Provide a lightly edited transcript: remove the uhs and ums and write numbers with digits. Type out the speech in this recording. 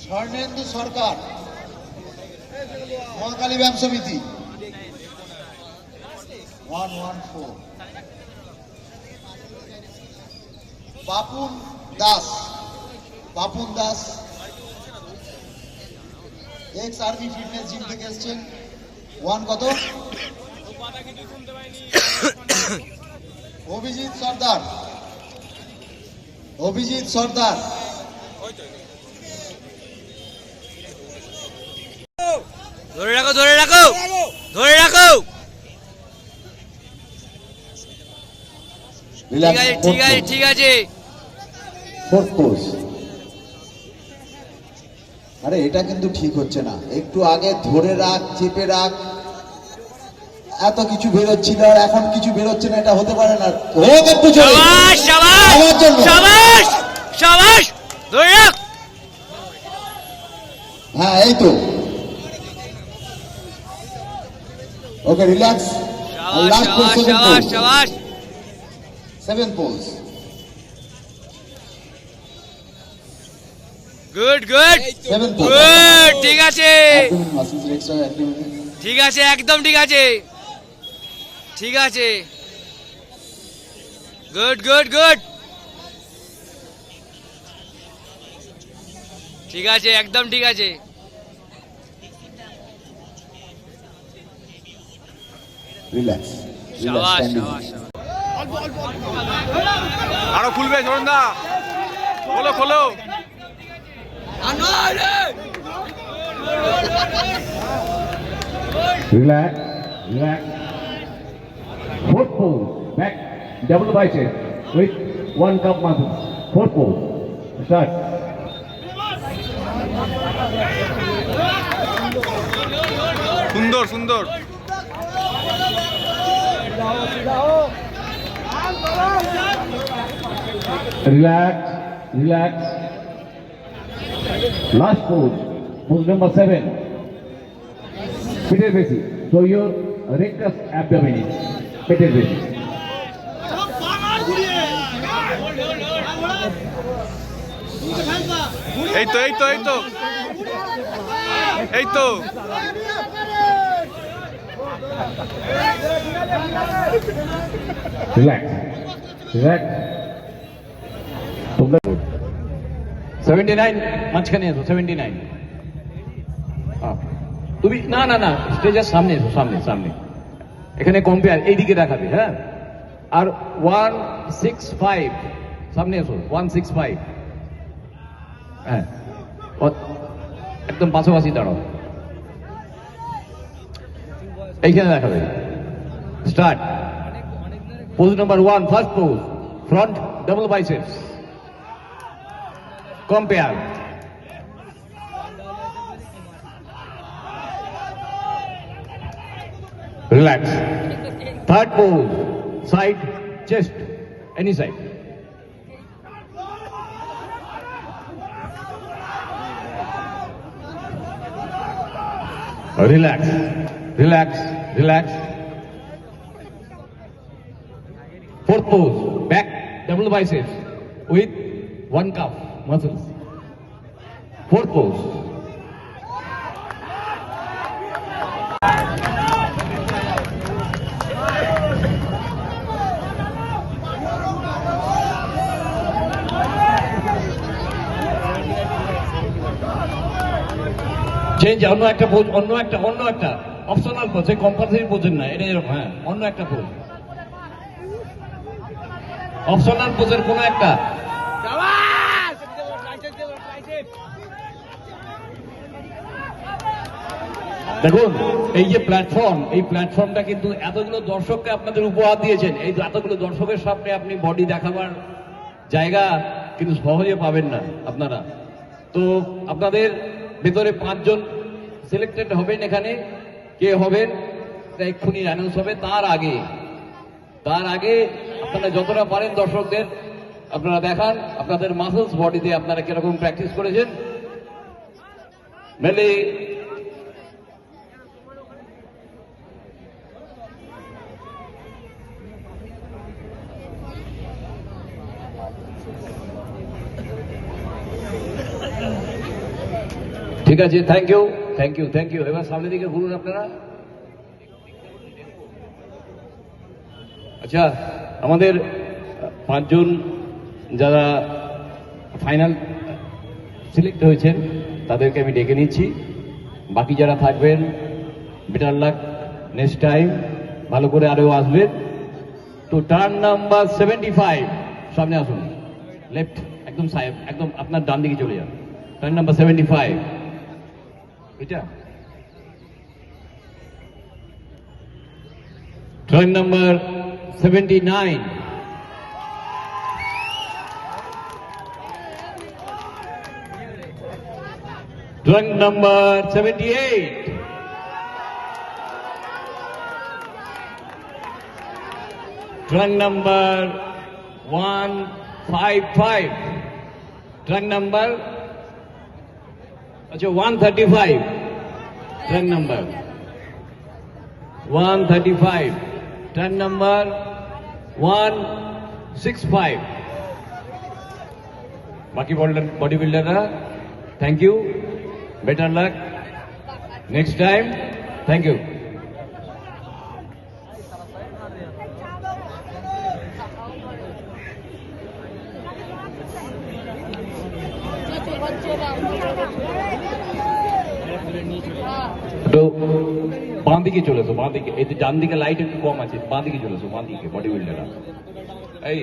স্বর্ণেন্দু সরকার, মহাকালী ব্যায়াম সমিতি 114। Papon Das ex army fitness gym থেকে এসছেন। ওয়ান কত? অভিজিৎ সর্দার ধরে রাখো ঠিক আছে। আরে এটা কিন্তু ঠিক হচ্ছে না, একটু আগে ধরে রাখ, চেপে রাখ, এত কিছু বেরোচ্ছিল আর এখন কিছু বেরোচ্ছে না, এটা হতে পারে না। হোক একটু জোরে, শাবাশ, ধরে রাখ। হ্যাঁ এই তো, ওকে রিল্যাক্স। শাবাশ 7 পোজ। গুড, ঠিক আছে, একদম ঠিক আছে। গুড, ঠিক আছে, একদম ঠিক আছে। রিল্যাক্স। আরো খুলবে ঝরণদা, খোলো। Relax. Fourth pose, back, double bicep with one cup muscle. Fourth pose, start. সুন্দর। Relax. Last pose number 7. Peter Besi. So your rectus abdominis. Peter Besi. এই তো Relax. 79 মাঝখানে এসো। 79 তুমি না স্টেজের সামনে এসো, সামনে এখানে কম্পেয়ার এইদিকে দেখাবে। হ্যাঁ, আর 165 সামনে এসো। 165, হ্যাঁ, একদম পাশাপাশি দাঁড়াও, এইখানে দেখাবে। Start. Pose number 1, first pose, front double biceps, compare. Relax. Third pose, side chest, any side. Relax. Fourth pose, back double biceps with one cup muscles. Fourth pose. Change, অন্য একটা পোজ, অন্য একটা অপশনাল পোজ, এই compulsory পোজের না এটা, এরকম। হ্যাঁ, অন্য একটা পোজ, অপশনাল পোজের কোন একটা। দেখুন এই যে প্ল্যাটফর্ম, এই প্ল্যাটফর্মটা কিন্তু এতগুলো দর্শককে আপনাদের উপহার দিয়েছেন। এই এতগুলো দর্শকের সামনে আপনি বডি দেখাবার জায়গা কিন্তু সহজে পাবেন না আপনারা। তো আপনাদের ভেতরে 5 জন সিলেক্টেড হবেন। এখানে কে হবেন এক্ষুনি অ্যানাউন্স হবে। তার আগে আপনারা যতটা পারেন দর্শকদের আপনারা দেখান আপনাদের মাসলস বডিতে আপনারা কিরকম প্র্যাকটিস করেছেন। মেলে ঠিক আছে, thank you, thank you, thank you. এবার সামনের দিকে ঘুরুন আপনারা। আচ্ছা, আমাদের 5 জন যারা ফাইনাল সিলেক্ট হয়েছেন তাদেরকে আমি ডেকে নিচ্ছি। বাকি যারা থাকবেন, বেটার লাক নেক্সট টাইম, ভালো করে আরো আসবেন। তো টার্ন নাম্বার 75, সামনে আসুন, লেফট একদম সাহেব, একদম আপনার ডান দিকে চলে যান। টার্ন নাম্বার 75, এটা turn number 79, turn number 78, truck number 155, truck number 135, truck number 135, truck number 165। বাকি বডি বিল্ডাররা, thank you, better luck next time, thank you. তো বাঁ দিকে চলে এসো, বাঁ দিকে। এই যে ডান দিকে লাইট একটু কম আছে, বাঁ দিকে চলে এসো, বাঁ দিকে বডি বিল্ডাররা। এই